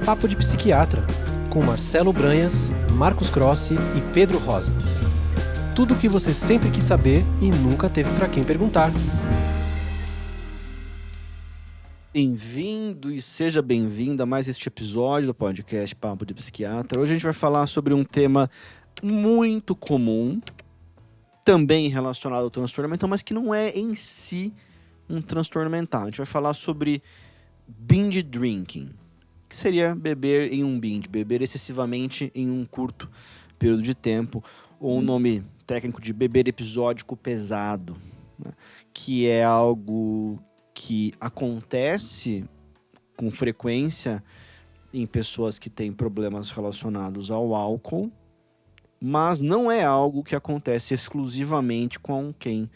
Papo de Psiquiatra, com Marcelo Branhas, Marcos Crossi e Pedro Rosa. Tudo o que você sempre quis saber e nunca teve para quem perguntar. Bem-vindo e seja bem-vinda a mais este episódio do podcast Papo de Psiquiatra. Hoje a gente vai falar sobre um tema muito comum, também relacionado ao transtorno mental, mas que não é em si um transtorno mental. A gente vai falar sobre binge drinking, que seria beber em um binge, beber excessivamente em um curto período de tempo, ou um nome técnico de beber episódico pesado, né? Que é algo que acontece com frequência em pessoas que têm problemas relacionados ao álcool, mas não é algo que acontece exclusivamente com quem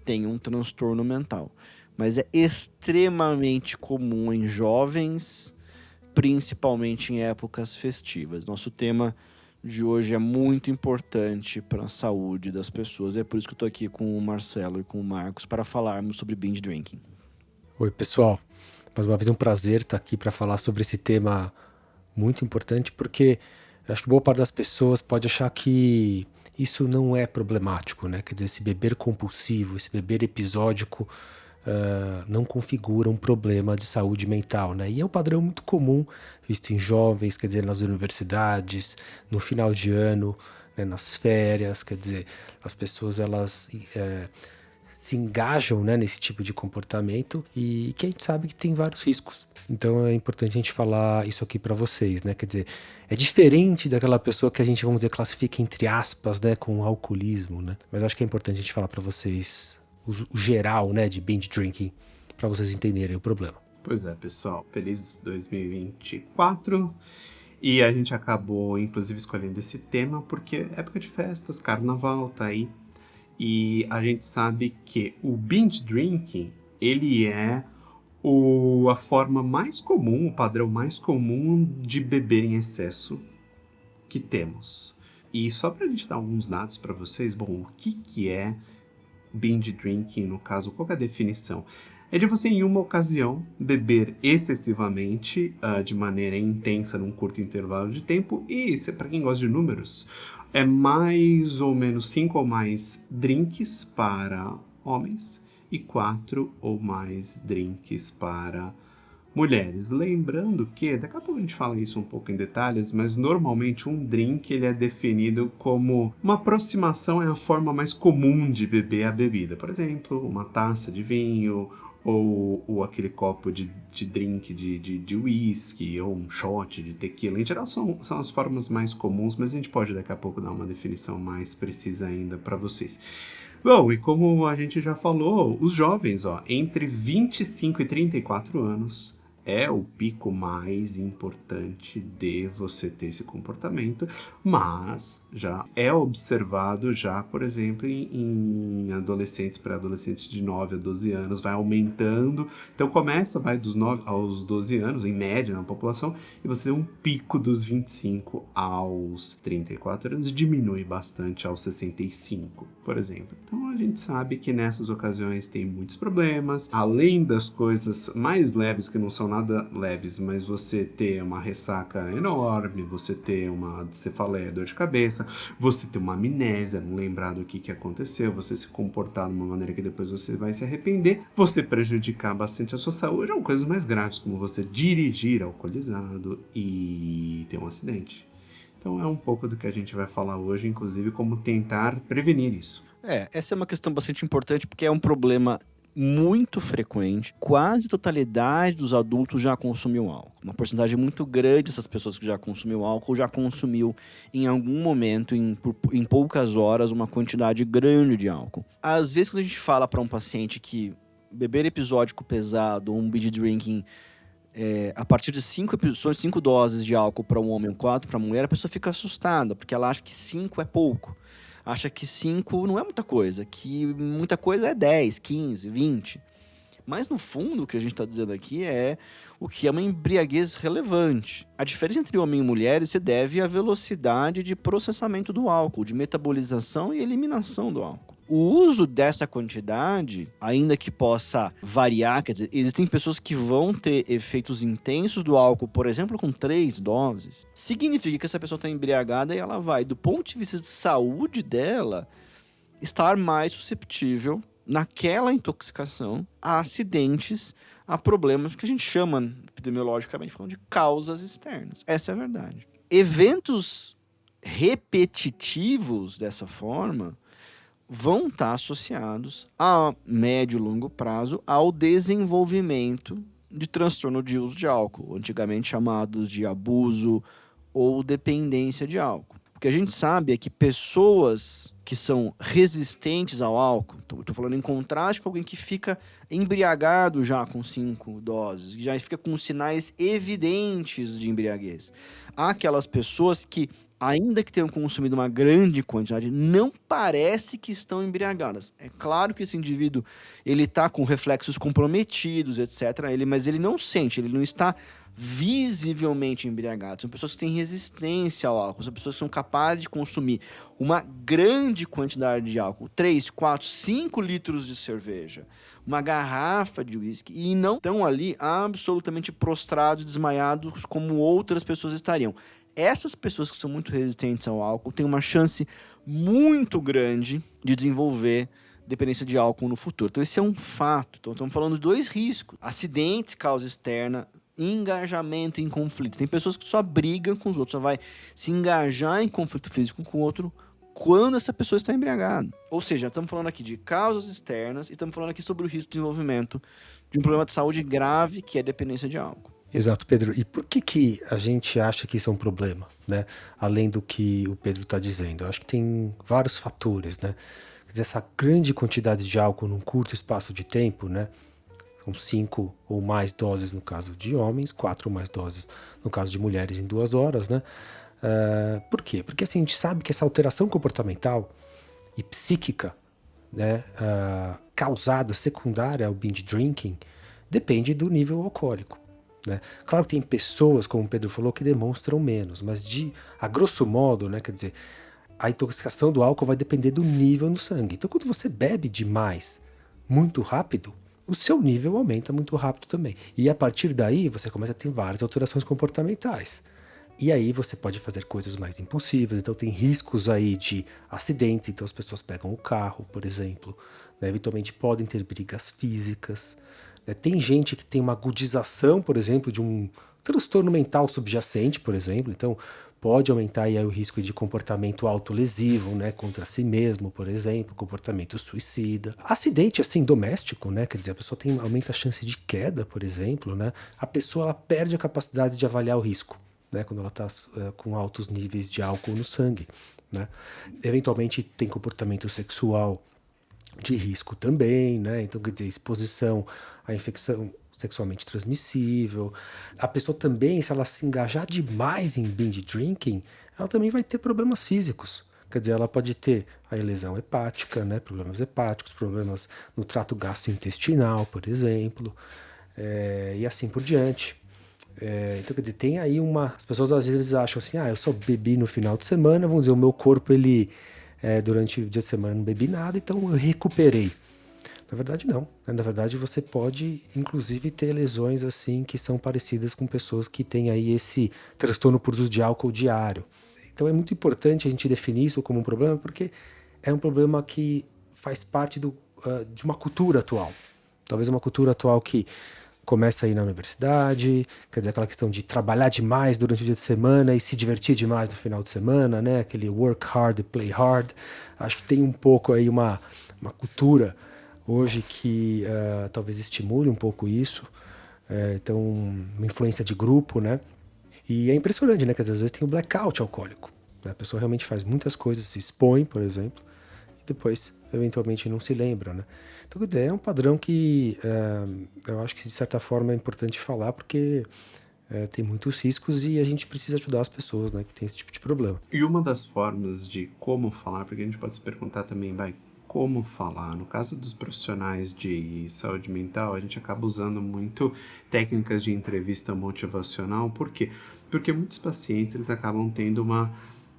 tem um transtorno mental. Mas é extremamente comum em jovens, principalmente em épocas festivas. Nosso tema de hoje é muito importante para a saúde das pessoas. É por isso que eu estou aqui com o Marcelo e com o Marcos para falarmos sobre binge drinking. Oi, pessoal. Mais uma vez um prazer estar aqui para falar sobre esse tema muito importante, porque eu acho que boa parte das pessoas pode achar que isso não é problemático, né? Quer dizer, esse beber compulsivo, esse beber episódico não configura um problema de saúde mental, né? E é um padrão muito comum visto em jovens, quer dizer, nas universidades, no final de ano, né, nas férias, quer dizer, as pessoas elas se engajam, né, nesse tipo de comportamento e que a gente sabe que tem vários riscos. Então é importante a gente falar isso aqui para vocês, né? Quer dizer, é diferente daquela pessoa que a gente, vamos dizer, classifica entre aspas, né, com alcoolismo, né? Mas acho que é importante a gente falar para vocês o geral, né, de binge drinking, para vocês entenderem o problema. Pois é, pessoal, feliz 2024. E a gente acabou, inclusive, escolhendo esse tema porque é época de festas, carnaval tá aí. E a gente sabe que o binge drinking, ele é a forma mais comum, o padrão mais comum de beber em excesso que temos. E só pra gente dar alguns dados para vocês, bom, o que é binge drinking, no caso, qual é a definição? É de você, em uma ocasião, beber excessivamente, de maneira intensa, num curto intervalo de tempo. E, para quem gosta de números, é mais ou menos 5 ou mais drinks para homens e 4 ou mais drinks para mulheres. Lembrando que, daqui a pouco a gente fala isso um pouco em detalhes, mas normalmente um drink ele é definido como uma aproximação, é a forma mais comum de beber a bebida. Por exemplo, uma taça de vinho, ou aquele copo de drink de whisky, ou um shot de tequila. Em geral são as formas mais comuns, mas a gente pode daqui a pouco dar uma definição mais precisa ainda para vocês. Bom, e como a gente já falou, os jovens, entre 25 e 34 anos, é o pico mais importante de você ter esse comportamento, mas já é observado por exemplo, em adolescentes, pré-adolescentes de 9 a 12 anos, vai aumentando. Então vai dos 9 aos 12 anos, em média, na população, e você tem um pico dos 25 aos 34 anos e diminui bastante aos 65, por exemplo. Então a gente sabe que nessas ocasiões tem muitos problemas, além das coisas mais leves que não são nada leves, mas você ter uma ressaca enorme, você ter uma cefaleia, dor de cabeça, você ter uma amnésia, não lembrar do que aconteceu, você se comportar de uma maneira que depois você vai se arrepender, você prejudicar bastante a sua saúde, ou coisas mais graves, como você dirigir alcoolizado e ter um acidente. Então é um pouco do que a gente vai falar hoje, inclusive como tentar prevenir isso. Essa é uma questão bastante importante porque é um problema muito frequente. Quase a totalidade dos adultos já consumiu álcool. Uma porcentagem muito grande dessas pessoas que já consumiu álcool já consumiu em algum momento, em poucas horas, uma quantidade grande de álcool. Às vezes, quando a gente fala para um paciente que beber episódico pesado ou um binge drinking a partir de 5 doses de álcool para um homem ou 4 para a mulher, a pessoa fica assustada, porque ela acha que 5 é pouco. Acha que 5 não é muita coisa, que muita coisa é 10, 15, 20. Mas no fundo o que a gente está dizendo aqui é o que é uma embriaguez relevante. A diferença entre homem e mulher se deve à velocidade de processamento do álcool, de metabolização e eliminação do álcool. O uso dessa quantidade, ainda que possa variar, quer dizer, existem pessoas que vão ter efeitos intensos do álcool, por exemplo, com 3 doses, significa que essa pessoa está embriagada e ela vai, do ponto de vista de saúde dela, estar mais susceptível naquela intoxicação a acidentes, a problemas que a gente chama, epidemiologicamente falando, de causas externas. Essa é a verdade. Eventos repetitivos dessa forma vão estar associados a médio e longo prazo ao desenvolvimento de transtorno de uso de álcool, antigamente chamados de abuso ou dependência de álcool. O que a gente sabe é que pessoas que são resistentes ao álcool, estou falando em contraste com alguém que fica embriagado já com 5 doses, que já fica com sinais evidentes de embriaguez. Há aquelas pessoas que, ainda que tenham consumido uma grande quantidade, não parece que estão embriagadas. É claro que esse indivíduo ele está com reflexos comprometidos, etc. Mas ele não sente, ele não está visivelmente embriagado. São pessoas que têm resistência ao álcool, são pessoas que são capazes de consumir uma grande quantidade de álcool, 3, 4, 5 litros de cerveja, uma garrafa de uísque, e não estão ali absolutamente prostrados, desmaiados, como outras pessoas estariam. Essas pessoas que são muito resistentes ao álcool têm uma chance muito grande de desenvolver dependência de álcool no futuro. Então, esse é um fato. Então, estamos falando de 2 riscos: acidentes, causa externa, engajamento em conflito. Tem pessoas que só brigam com os outros, só vai se engajar em conflito físico com o outro quando essa pessoa está embriagada. Ou seja, estamos falando aqui de causas externas e estamos falando aqui sobre o risco de desenvolvimento de um problema de saúde grave, que é a dependência de álcool. Exato, Pedro. E por que a gente acha que isso é um problema, né? Além do que o Pedro está dizendo. Eu acho que tem vários fatores, né? Quer dizer, essa grande quantidade de álcool num curto espaço de tempo, né? São 5 ou mais doses no caso de homens, 4 ou mais doses no caso de mulheres em 2 horas, né? Por quê? Porque assim, a gente sabe que essa alteração comportamental e psíquica, né, causada, secundária ao binge drinking, depende do nível alcoólico, né? Claro que tem pessoas, como o Pedro falou, que demonstram menos, mas a grosso modo, né, quer dizer, a intoxicação do álcool vai depender do nível no sangue. Então, quando você bebe demais, muito rápido, o seu nível aumenta muito rápido também. E a partir daí, você começa a ter várias alterações comportamentais. E aí você pode fazer coisas mais impulsivas, então tem riscos aí de acidentes, então as pessoas pegam o carro, por exemplo, né? Eventualmente podem ter brigas físicas, né? Tem gente que tem uma agudização, por exemplo, de um transtorno mental subjacente, por exemplo, então pode aumentar aí o risco de comportamento autolesivo, né, contra si mesmo, por exemplo, comportamento suicida. Acidente, assim, doméstico, né, quer dizer, a pessoa aumenta a chance de queda, por exemplo, né, a pessoa ela perde a capacidade de avaliar o risco, né, quando ela está com altos níveis de álcool no sangue, né. Eventualmente tem comportamento sexual de risco também, né, então quer dizer, exposição à infecção sexualmente transmissível. A pessoa também, se ela se engajar demais em binge drinking, ela também vai ter problemas físicos. Quer dizer, ela pode ter a lesão hepática, né, problemas hepáticos, problemas no trato gastrointestinal, por exemplo, e assim por diante. Então, quer dizer, tem aí as pessoas às vezes acham assim, eu só bebi no final de semana, vamos dizer, o meu corpo, ele, durante o dia de semana não bebi nada, então eu recuperei. Na verdade, não. Na verdade, você pode, inclusive, ter lesões assim que são parecidas com pessoas que têm aí esse transtorno por uso de álcool diário. Então, é muito importante a gente definir isso como um problema, porque é um problema que faz parte de uma cultura atual. Talvez uma cultura atual que começa aí na universidade, quer dizer, aquela questão de trabalhar demais durante o dia de semana e se divertir demais no final de semana, né? Aquele work hard, play hard. Acho que tem um pouco aí uma cultura hoje que talvez estimule um pouco isso, então uma influência de grupo, né? E é impressionante, né? Que às vezes tem o blackout alcoólico, né? A pessoa realmente faz muitas coisas, se expõe, por exemplo, e depois eventualmente não se lembra, né? Então, quer dizer, é um padrão que eu acho que de certa forma é importante falar, porque tem muitos riscos e a gente precisa ajudar as pessoas, né, que tem esse tipo de problema. E uma das formas de como falar, porque a gente pode se perguntar também, como falar? No caso dos profissionais de saúde mental, a gente acaba usando muito técnicas de entrevista motivacional. Por quê? Porque muitos pacientes eles acabam tendo uma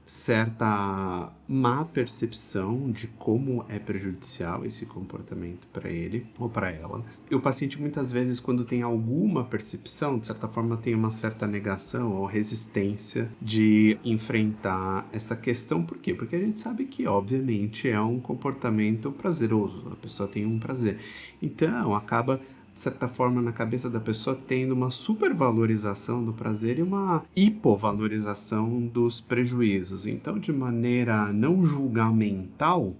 certa má percepção de como é prejudicial esse comportamento para ele ou para ela. E o paciente muitas vezes, quando tem alguma percepção, de certa forma tem uma certa negação ou resistência de enfrentar essa questão. Por quê? Porque a gente sabe que, obviamente, é um comportamento prazeroso, a pessoa tem um prazer. Então, acaba de certa forma, na cabeça da pessoa, tendo uma supervalorização do prazer e uma hipovalorização dos prejuízos. Então, de maneira não julgamental,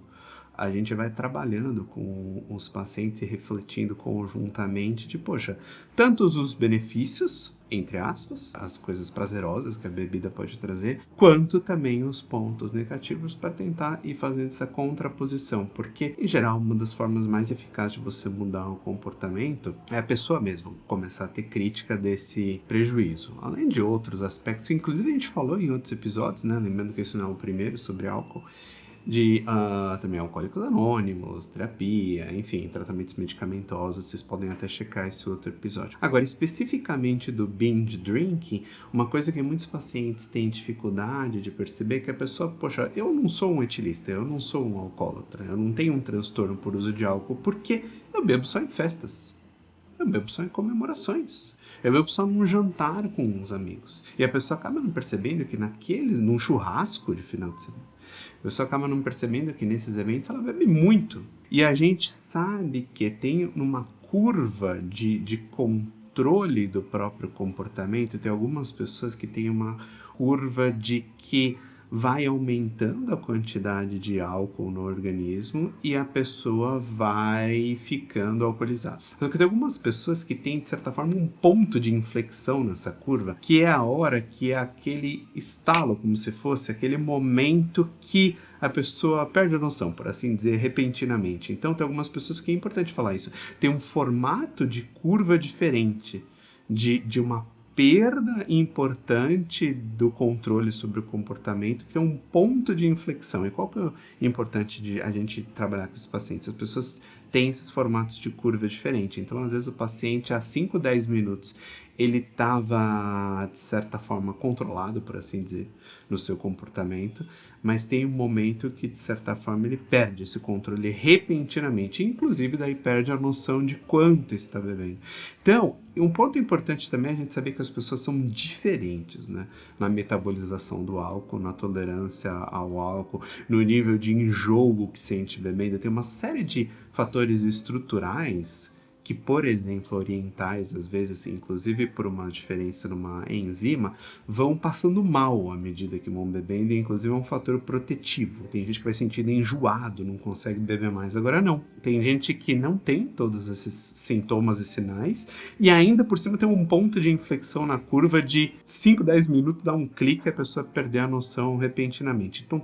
a gente vai trabalhando com os pacientes e refletindo conjuntamente de, poxa, tantos os benefícios, entre aspas, as coisas prazerosas que a bebida pode trazer, quanto também os pontos negativos para tentar ir fazendo essa contraposição, porque, em geral, uma das formas mais eficazes de você mudar o comportamento é a pessoa mesmo começar a ter crítica desse prejuízo, além de outros aspectos, inclusive a gente falou em outros episódios, né, lembrando que esse não é o primeiro sobre álcool, de também Alcoólicos Anônimos, terapia, enfim, tratamentos medicamentosos, vocês podem até checar esse outro episódio. Agora, especificamente do binge drinking, uma coisa que muitos pacientes têm dificuldade de perceber é que a pessoa, poxa, eu não sou um etilista, eu não sou um alcoólatra, eu não tenho um transtorno por uso de álcool, porque eu bebo só em festas, eu bebo só em comemorações. Eu bebo só num jantar com uns amigos. E a pessoa acaba não percebendo que num churrasco de final de semana, a pessoa acaba não percebendo que nesses eventos ela bebe muito. E a gente sabe que tem uma curva de controle do próprio comportamento. Tem algumas pessoas que têm uma curva de que vai aumentando a quantidade de álcool no organismo e a pessoa vai ficando alcoolizada. Só que tem algumas pessoas que têm, de certa forma, um ponto de inflexão nessa curva, que é a hora que é aquele estalo, como se fosse aquele momento que a pessoa perde a noção, por assim dizer, repentinamente. Então, tem algumas pessoas que é importante falar isso. Tem um formato de curva diferente, de uma perda importante do controle sobre o comportamento, que é um ponto de inflexão. E qual que é o importante de a gente trabalhar com os pacientes? As pessoas têm esses formatos de curva diferentes. Então, às vezes, o paciente, há 5, 10 minutos, ele estava, de certa forma, controlado, por assim dizer, no seu comportamento, mas tem um momento que, de certa forma, ele perde esse controle repentinamente, inclusive daí perde a noção de quanto está bebendo. Então, um ponto importante também é a gente saber que as pessoas são diferentes, né? Na metabolização do álcool, na tolerância ao álcool, no nível de enjoo que sente bebendo. Tem uma série de fatores estruturais que, por exemplo, orientais, às vezes, inclusive por uma diferença numa enzima, vão passando mal à medida que vão bebendo, e inclusive é um fator protetivo. Tem gente que vai sentindo enjoado, não consegue beber mais. Agora não. Tem gente que não tem todos esses sintomas e sinais, e ainda por cima tem um ponto de inflexão na curva de 5, 10 minutos, dá um clique e a pessoa perder a noção repentinamente. Então,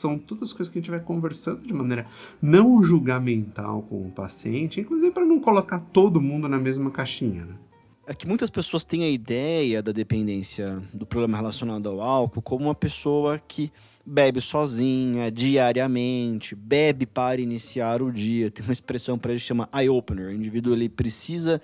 são todas coisas que a gente vai conversando de maneira não julgamental com o paciente, inclusive para não colocar todo mundo na mesma caixinha, né? É que muitas pessoas têm a ideia da dependência, do problema relacionado ao álcool, como uma pessoa que bebe sozinha, diariamente, bebe para iniciar o dia. Tem uma expressão para ele que chama eye-opener. O indivíduo ele precisa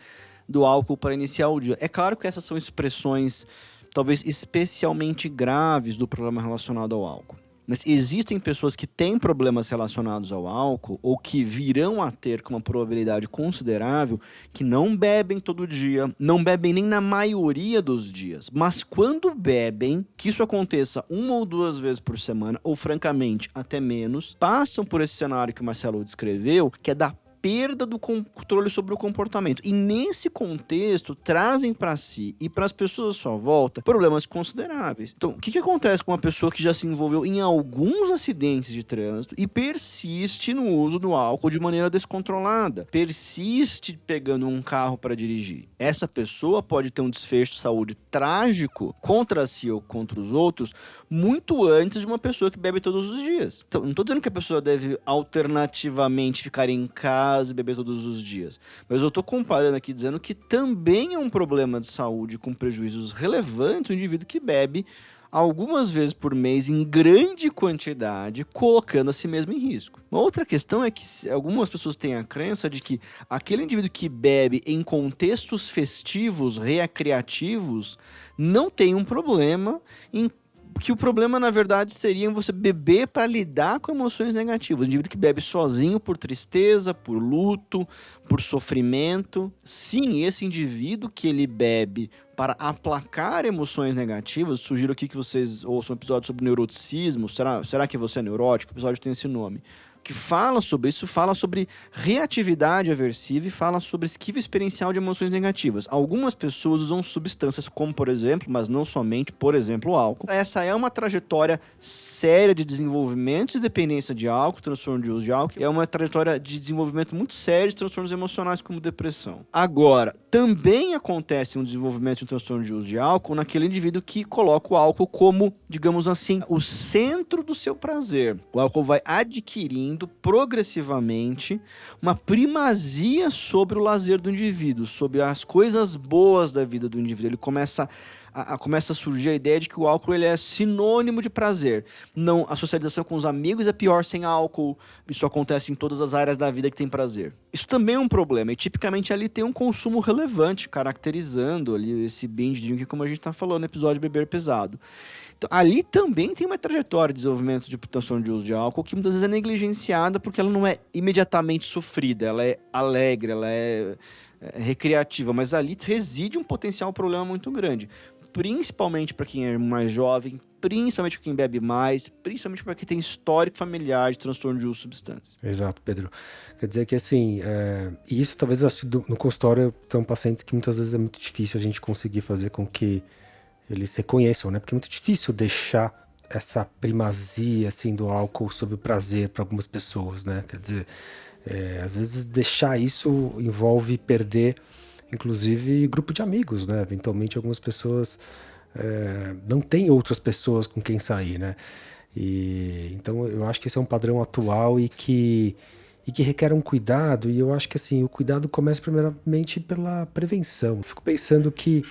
do álcool para iniciar o dia. É claro que essas são expressões talvez especialmente graves do problema relacionado ao álcool. Mas existem pessoas que têm problemas relacionados ao álcool ou que virão a ter com uma probabilidade considerável que não bebem todo dia, não bebem nem na maioria dos dias. Mas quando bebem, que isso aconteça 1 ou 2 vezes por semana, ou francamente até menos, passam por esse cenário que o Marcelo descreveu, que é da perda do controle sobre o comportamento. E nesse contexto, trazem para si e para as pessoas à sua volta problemas consideráveis. Então, o que acontece com uma pessoa que já se envolveu em alguns acidentes de trânsito e persiste no uso do álcool de maneira descontrolada? Persiste pegando um carro para dirigir. Essa pessoa pode ter um desfecho de saúde trágico contra si ou contra os outros muito antes de uma pessoa que bebe todos os dias. Então, não estou dizendo que a pessoa deve alternativamente ficar em casa e beber todos os dias. Mas eu estou comparando aqui, dizendo que também é um problema de saúde com prejuízos relevantes o indivíduo que bebe algumas vezes por mês em grande quantidade, colocando a si mesmo em risco. Uma outra questão é que algumas pessoas têm a crença de que aquele indivíduo que bebe em contextos festivos, recreativos, não tem um problema em que o problema, na verdade, seria você beber para lidar com emoções negativas. O indivíduo que bebe sozinho por tristeza, por luto, por sofrimento. Sim, esse indivíduo que ele bebe para aplacar emoções negativas, sugiro aqui que vocês ouçam um episódio sobre neuroticismo. Será que você é neurótico? O episódio tem esse nome. Que fala sobre isso, fala sobre reatividade aversiva e fala sobre esquiva experiencial de emoções negativas. Algumas pessoas usam substâncias como, por exemplo, mas não somente, por exemplo, o álcool. Essa é uma trajetória séria de desenvolvimento de dependência de álcool, transtorno de uso de álcool. É uma trajetória de desenvolvimento muito sério de transtornos emocionais como depressão. Agora, também acontece um desenvolvimento de um transtorno de uso de álcool naquele indivíduo que coloca o álcool como, digamos assim, o centro do seu prazer. O álcool vai adquirindo progressivamente uma primazia sobre o lazer do indivíduo, sobre as coisas boas da vida do indivíduo. Ele começa a surgir a ideia de que o álcool ele é sinônimo de prazer. Não, a socialização com os amigos é pior sem álcool. Isso acontece em todas as áreas da vida que tem prazer. Isso também é um problema, e tipicamente ali tem um consumo relevante, caracterizando ali esse binge drinking, como a gente está falando no episódio Beber Pesado. Então, ali também tem uma trajetória de desenvolvimento de transtorno de uso de álcool que muitas vezes é negligenciada porque ela não é imediatamente sofrida, ela é alegre, ela é recreativa, mas ali reside um potencial problema muito grande, principalmente para quem é mais jovem, principalmente para quem bebe mais, principalmente para quem tem histórico familiar de transtorno de uso de substância. Exato, Pedro. Quer dizer que assim, e isso talvez no consultório são pacientes que muitas vezes é muito difícil a gente conseguir fazer com que eles reconheçam, né? Porque é muito difícil deixar essa primazia assim do álcool sobre o prazer para algumas pessoas, né? Quer dizer, às vezes deixar isso envolve perder, inclusive, grupo de amigos, né? Eventualmente algumas pessoas não têm outras pessoas com quem sair, né? E então eu acho que esse é um padrão atual e que requer um cuidado, e eu acho que assim, o cuidado começa primeiramente pela prevenção. Fico pensando que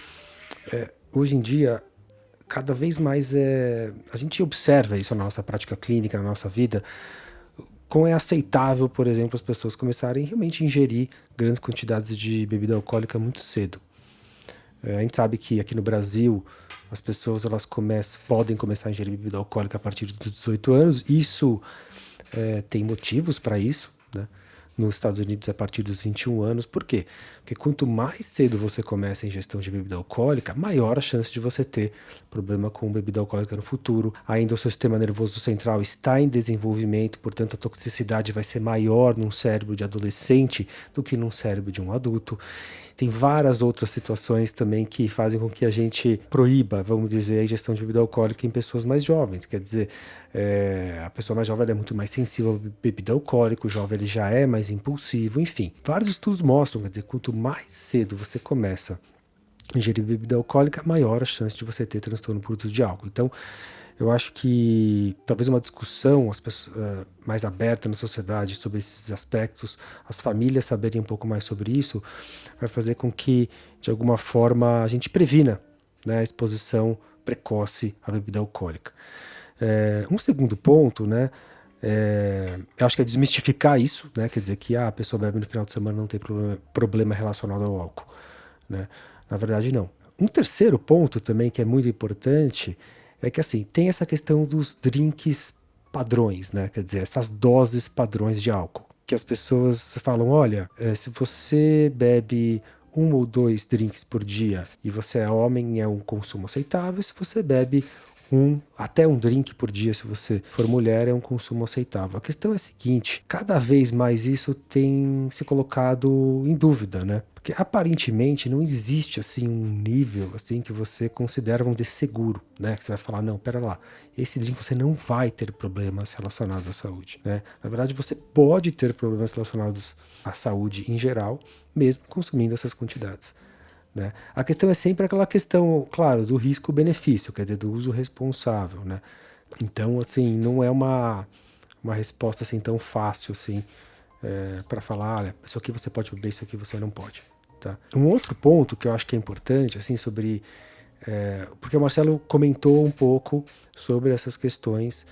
hoje em dia, cada vez mais a gente observa isso na nossa prática clínica, na nossa vida, como é aceitável, por exemplo, as pessoas começarem realmente a ingerir grandes quantidades de bebida alcoólica muito cedo. A gente sabe que aqui no Brasil as pessoas podem começar a ingerir bebida alcoólica a partir dos 18 anos. Isso tem motivos para isso, né? Nos Estados Unidos, a partir dos 21 anos. Por quê? Porque quanto mais cedo você começa a ingestão de bebida alcoólica, maior a chance de você ter problema com bebida alcoólica no futuro. Ainda o seu sistema nervoso central está em desenvolvimento, portanto a toxicidade vai ser maior num cérebro de adolescente do que num cérebro de um adulto. Tem várias outras situações também que fazem com que a gente proíba, vamos dizer, a ingestão de bebida alcoólica em pessoas mais jovens. Quer dizer, a pessoa mais jovem é muito mais sensível à bebida alcoólica, o jovem ele já é mais impulsivo, enfim. Vários estudos mostram, quer dizer, quanto mais cedo você começa a ingerir bebida alcoólica, maior a chance de você ter transtorno por uso de álcool. Então, eu acho que talvez uma discussão mais aberta na sociedade sobre esses aspectos, as famílias saberem um pouco mais sobre isso, vai fazer com que, de alguma forma, a gente previna, né, a exposição precoce à bebida alcoólica. Um segundo ponto, né, eu acho que é desmistificar isso, né, quer dizer que a pessoa bebe no final de semana não tem problema relacionado ao álcool, né? Na verdade, não. Um terceiro ponto também que é muito importante é que, assim, tem essa questão dos drinks padrões, né? Quer dizer, essas doses padrões de álcool. Que as pessoas falam, olha, se você bebe 1 ou 2 drinks por dia e você é homem, é um consumo aceitável. Se você bebe até um drink por dia, se você for mulher, é um consumo aceitável. A questão é a seguinte, cada vez mais isso tem se colocado em dúvida, né? Porque aparentemente não existe assim um nível assim que você considera, vamos dizer, seguro, né? Que você vai falar, não, pera lá, esse drink você não vai ter problemas relacionados à saúde, né? Na verdade, você pode ter problemas relacionados à saúde em geral, mesmo consumindo essas quantidades, né? A questão é sempre aquela questão, claro, do risco-benefício, quer dizer, do uso responsável, né? Então, assim, não é uma resposta assim tão fácil assim para falar, olha, isso aqui você pode beber, isso aqui você não pode, tá? Um outro ponto que eu acho que é importante, assim, sobre porque o Marcelo comentou um pouco sobre essas questões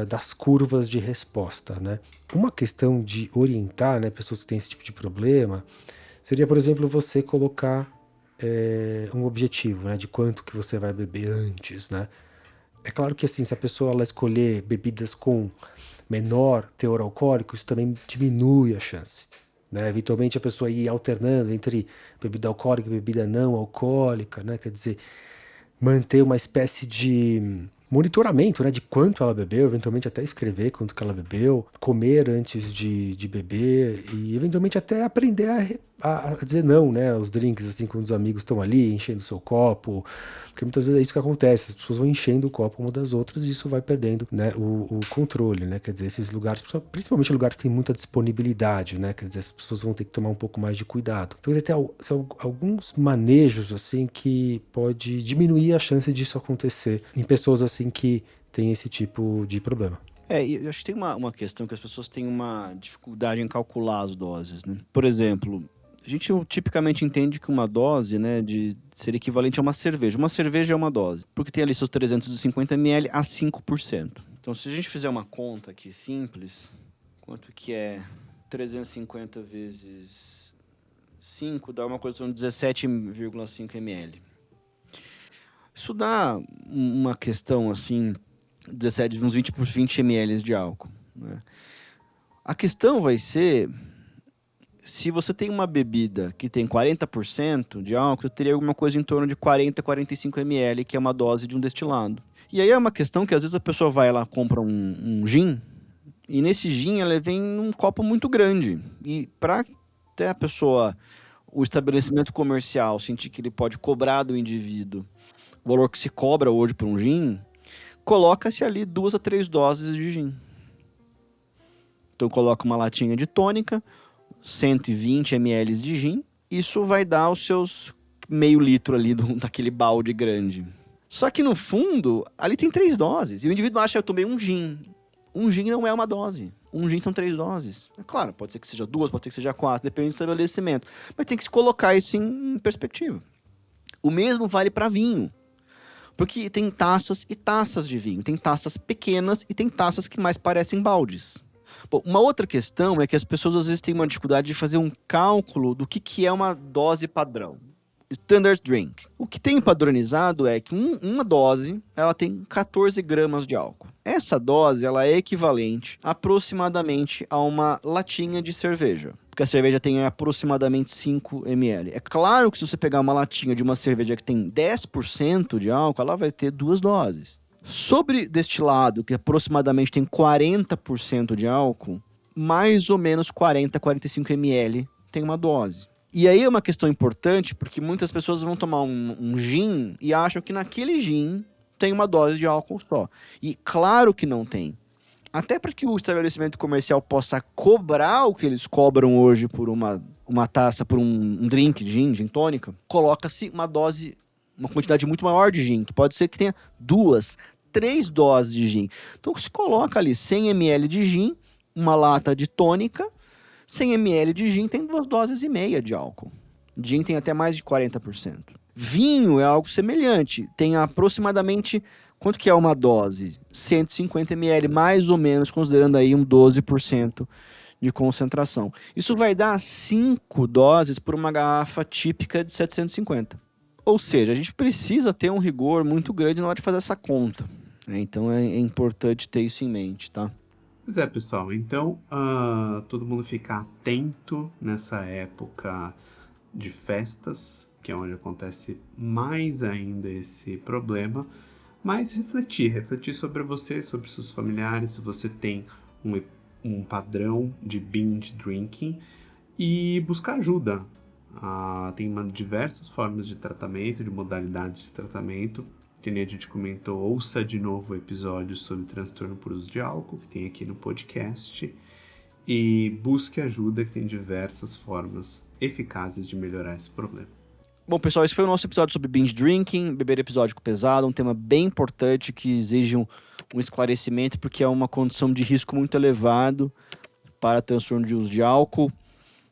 das curvas de resposta, né? Uma questão de orientar, né, pessoas que têm esse tipo de problema seria, por exemplo, você colocar um objetivo, né, de quanto que você vai beber antes, né? É claro que assim, se a pessoa ela escolher bebidas com menor teor alcoólico, isso também diminui a chance. Né? Eventualmente a pessoa ir alternando entre bebida alcoólica e bebida não alcoólica, né? Quer dizer, manter uma espécie de monitoramento, né, de quanto ela bebeu, eventualmente até escrever quanto que ela bebeu, comer antes de beber e eventualmente até aprender a dizer não, né, aos drinks, assim, quando os amigos estão ali enchendo o seu copo, porque muitas vezes é isso que acontece, as pessoas vão enchendo o copo uma das outras e isso vai perdendo, né, o controle, né, quer dizer, esses lugares, principalmente lugares que têm muita disponibilidade, né, quer dizer, as pessoas vão ter que tomar um pouco mais de cuidado. Então, quer dizer, são alguns manejos, assim, que pode diminuir a chance disso acontecer em pessoas, assim, que têm esse tipo de problema. E eu acho que tem uma questão que as pessoas têm uma dificuldade em calcular as doses, né? Por exemplo, a gente tipicamente entende que uma dose, né, seria equivalente a uma cerveja. Uma cerveja é uma dose, porque tem ali seus 350 ml a 5%. Então, se a gente fizer uma conta aqui simples, quanto que é 350 vezes 5, dá uma coisa de 17,5 ml. Isso dá uma questão, assim, 17, uns 20 por 20 ml de álcool, né? A questão vai ser, se você tem uma bebida que tem 40% de álcool, eu teria alguma coisa em torno de 40, 45 ml, que é uma dose de um destilado. E aí é uma questão que às vezes a pessoa vai lá, compra um gin, e nesse gin ela vem num copo muito grande. E para até a pessoa, o estabelecimento comercial, sentir que ele pode cobrar do indivíduo o valor que se cobra hoje por um gin, coloca-se ali 2 a 3 doses de gin. Então coloca uma latinha de tônica, 120 ml de gin, isso vai dar os seus meio litro ali daquele balde grande. Só que no fundo, ali tem 3 doses, e o indivíduo acha que eu tomei um gin. Um gin não é uma dose. Um gin são 3 doses. É claro, pode ser que seja 2, pode ser que seja 4, depende do estabelecimento. Mas tem que se colocar isso em perspectiva. O mesmo vale para vinho. Porque tem taças e taças de vinho. Tem taças pequenas e tem taças que mais parecem baldes. Bom, uma outra questão é que as pessoas às vezes têm uma dificuldade de fazer um cálculo do que é uma dose padrão. Standard drink. O que tem padronizado é que uma dose ela tem 14 gramas de álcool. Essa dose ela é equivalente aproximadamente a uma latinha de cerveja. Porque a cerveja tem aproximadamente 5 ml. É claro que se você pegar uma latinha de uma cerveja que tem 10% de álcool, ela vai ter 2 doses. Sobre destilado, que aproximadamente tem 40% de álcool, mais ou menos 40, 45 ml tem uma dose. E aí é uma questão importante, porque muitas pessoas vão tomar um gin e acham que naquele gin tem uma dose de álcool só. E claro que não tem. Até para que o estabelecimento comercial possa cobrar o que eles cobram hoje por uma taça, por um drink de gin tônica, coloca-se uma dose, uma quantidade muito maior de gin, que pode ser que tenha 2, 3 doses de gin. Então se coloca ali 100 ml de gin, uma lata de tônica, 100 ml de gin tem 2,5 doses de álcool. Gin tem até mais de 40%. Vinho é algo semelhante, tem aproximadamente, quanto que é uma dose? 150 ml, mais ou menos, considerando aí um 12% de concentração. Isso vai dar 5 doses por uma garrafa típica de 750. Ou seja, a gente precisa ter um rigor muito grande na hora de fazer essa conta, né? Então é importante ter isso em mente, tá? Pois é, pessoal. Então, todo mundo ficar atento nessa época de festas, que é onde acontece mais ainda esse problema, mas refletir sobre você, sobre seus familiares, se você tem um padrão de binge drinking e buscar ajuda. Tem diversas formas de tratamento, de modalidades de tratamento. Que nem a gente comentou, ouça de novo o episódio sobre transtorno por uso de álcool, que tem aqui no podcast, e busque ajuda, que tem diversas formas eficazes de melhorar esse problema. Bom, pessoal, esse foi o nosso episódio sobre binge drinking, beber episódico pesado, um tema bem importante que exige um esclarecimento, porque é uma condição de risco muito elevado para transtorno de uso de álcool,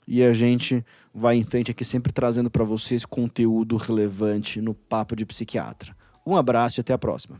e a gente vai em frente aqui sempre trazendo para vocês conteúdo relevante no Papo de Psiquiatra. Um abraço e até a próxima.